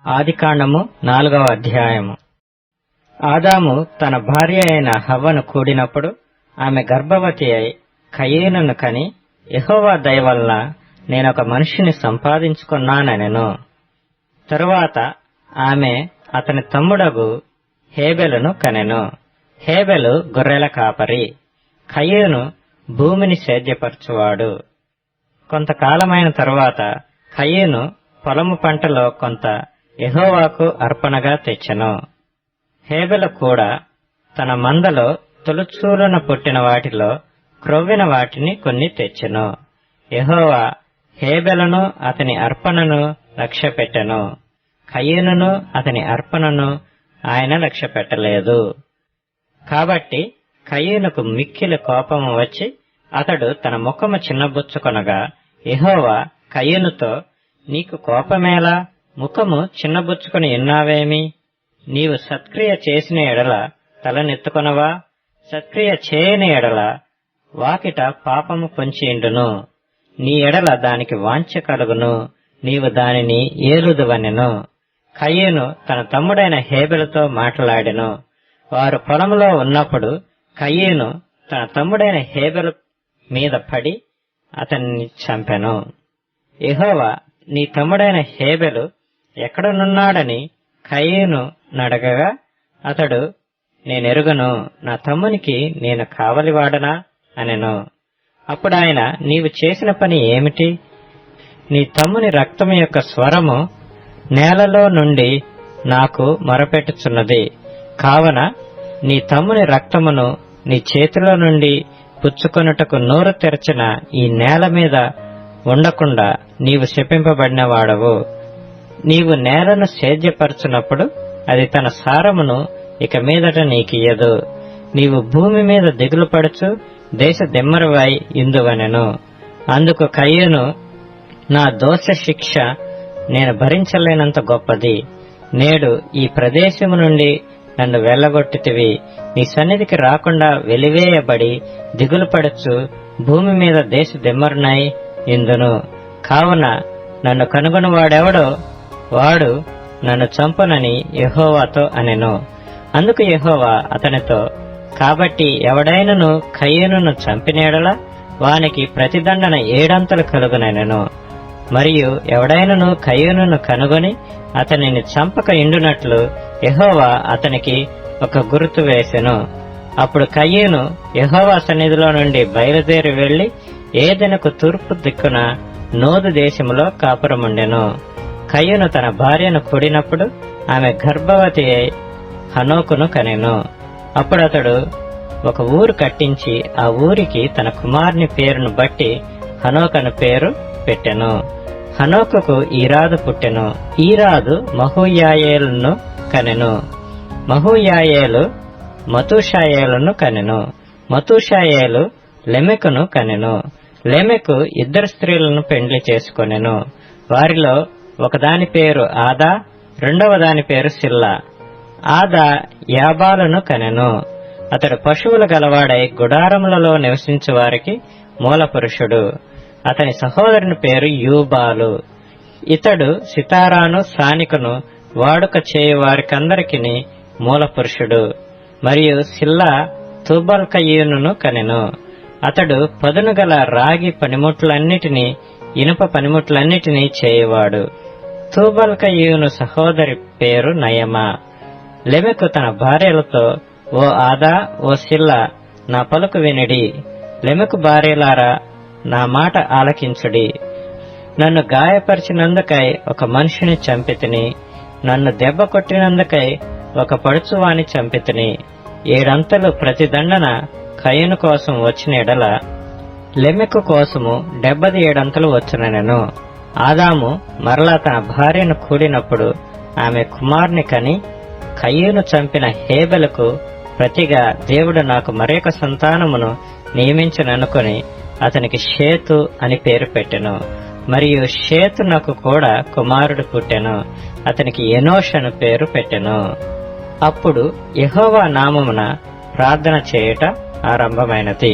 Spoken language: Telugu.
ఆదికాండము 4వ అధ్యాయము. ఆదాము తన భార్య అయిన హవ్వను కూడినప్పుడు ఆమె గర్భవతి అయి కయీనును కని, యెహోవా దయ వలన నేనొక మనిషిని సంపాదించుకున్నానెను. తరువాత ఆమె అతని తమ్ముడగు హేబెలును కనెను. హేబెలు గొర్రెల కాపరి, కయీను భూమిని సేద్యపరచువాడు. కొంతకాలమైన తరువాత కయీను పొలము పంటలో కొంత యెహోవాకు అర్పణగా తెచ్చెను. హేబెలు కూడా తన మందలో తొలుచూలున పుట్టిన వాటిలో క్రొవ్విన వాటిని కొన్ని తెచ్చెను. యెహోవా హేబెలును అతని అర్పణను లక్ష్యపెట్టెను, కయీనును అతని అర్పణను ఆయన లక్ష్యపెట్టలేదు. కాబట్టి కయీనుకు మిక్కిలి కోపము వచ్చి అతడు తన ముఖము చిన్నబుచ్చుకొనగా, యెహోవా కయీనుతో, నీకు కోపమేలా? ముఖము చిన్నబుచ్చుకొని ఉన్నావేమి? నీవు సత్క్రియ చేసిన ఎడల తలనెత్తుకొనవా? సత్క్రియ చేయని ఎడల వాకిట పాపము పొంచియుండును. నీ ఎడల దానికి వాంఛ కలుగును, నీవు దానిని ఏలుదువనెను. కయీను తన తమ్ముడైన హేబెలుతో మాట్లాడెను. వారు పొలంలో ఉన్నప్పుడు కయీను తన తమ్ముడైన హేబెలు మీద పడి అతన్ని చంపెను. యెహోవా, నీ తమ్ముడైన హేబెలు ఎక్కడనున్నాడని కయీను నడగగా, అతడు, నేనెరుగను, నా తమ్మునికి నేను కావలివాడనా అనెను. అప్పుడాయన, నీవు చేసిన పని ఏమిటి? నీ తమ్ముని రక్తము యొక్క స్వరము నేలలో నుండి నాకు మొరపెట్టుచున్నది. కావున నీ తమ్ముని రక్తమును నీ చేతిలో నుండి పుచ్చుకొనుటకు నోరు తెరచిన ఈ నేల మీద ఉండకుండా నీవు శపింపబడిన వాడవు. నీవు నేలను సేద్యపరచునప్పుడు అది తన సారమును ఇక మీదట నీకియ్యదు. నీవు భూమి మీద దిగులు పడుచు దేశ దెమ్మరవై ఇందువనెను. అందుకు కయీను, నా దోష శిక్ష నేను భరించలేనంత గొప్పది. నేడు ఈ ప్రదేశము నుండి నన్ను వెళ్లగొట్టితివి. నీ సన్నిధికి రాకుండా వెలివేయబడి దిగులు పడుచు భూమి మీద దేశ దెమ్మరునై ఇందును. కావున నన్ను కనుగొనువాడెవడో వాడు నన్ను చంపునని యెహోవాతో అనెను. అందుకు యెహోవా అతనితో, కాబట్టి ఎవడైనను కయీనును చంపినేడల వానికి ప్రతిదండన 7 అంతలు కలుగునెను. మరియు ఎవడైనను కయీనును కనుగొని అతనిని చంపక ఇండునట్లు యెహోవా అతనికి ఒక గుర్తు వేసెను. అప్పుడు కయీను యెహోవా సన్నిధిలో నుండి బయలుదేరి వెళ్లి ఏదెనుకు తూర్పు దిక్కున నోదు దేశములో కాపురముండెను. కయీను తన భార్యను కూడినప్పుడు ఆమె గర్భవతి అయి హనోకును కనెను. అప్పుడు అతడు ఒక ఊరు కట్టించి ఆ ఊరికి తన కుమారుని పేరును బట్టి హనోకు అను పేరు పెట్టెను. హనోకుకు ఈరాదు పుట్టెను. ఈరాదు మహూయాయేలును కనెను. మహూయాయేలు మతూషాయేలును కనెను. మతూషాయేలు లెమెకును కనెను. లెమెకు 2 స్త్రీలను పెండ్లి చేసుకొనెను. వారిలో ఒకదాని పేరు ఆదా, రెండవ దాని పేరు సిల్లా. ఆదా యాబాలును కనెను. అతడు పశువులు గలవాడై గుడారములలో నివసించు వారికి మూల పురుషుడు. అతని సహోదరుని పేరు యూబాలు. ఇతడు సితారాను సానికను వాడుక చేయు వారికందరికిని మూల పురుషుడు. మరియు సిల్లా తూబల్కయీనును కనెను. అతడు పదును గల రాగి పనిముట్లన్నిటినీ ఇనుప పనిముట్లన్నిటినీ చేయువాడు. తూబల్కయీను సహోదరి పేరు నయమా. లెమెకు తన భార్యలతో, ఓ ఆదా, ఓ సిల్లా, నా పలుకు వినిడి. లెమెకు భార్యలారా, నా మాట ఆలకించుడి. నన్ను గాయపరిచినందుకై ఒక మనిషిని చంపితిని. నన్ను దెబ్బ కొట్టినందుకై ఒక పడుచువాని చంపితిని. 7 అంతలు ప్రతిదండన కయీను కోసం వచ్చిన ఎడల లెమెకు కోసము 77 అంతలు వచ్చునెను. ఆదాము మరలా తన భార్యను కూడినప్పుడు ఆమె కుమారుని కని, కయీను చంపిన హేబెలుకు ప్రతిగా దేవుడు నాకు మరొక సంతానమును నియమించననుకొని అతనికి షేతు అని పేరు పెట్టెను. మరియు షేతునకు కూడా కుమారుడు పుట్టెను. అతనికి ఎనోష్ అను పేరు పెట్టెను. అప్పుడు యెహోవా నామమున ప్రార్థన చేయుట ఆరంభమైనది.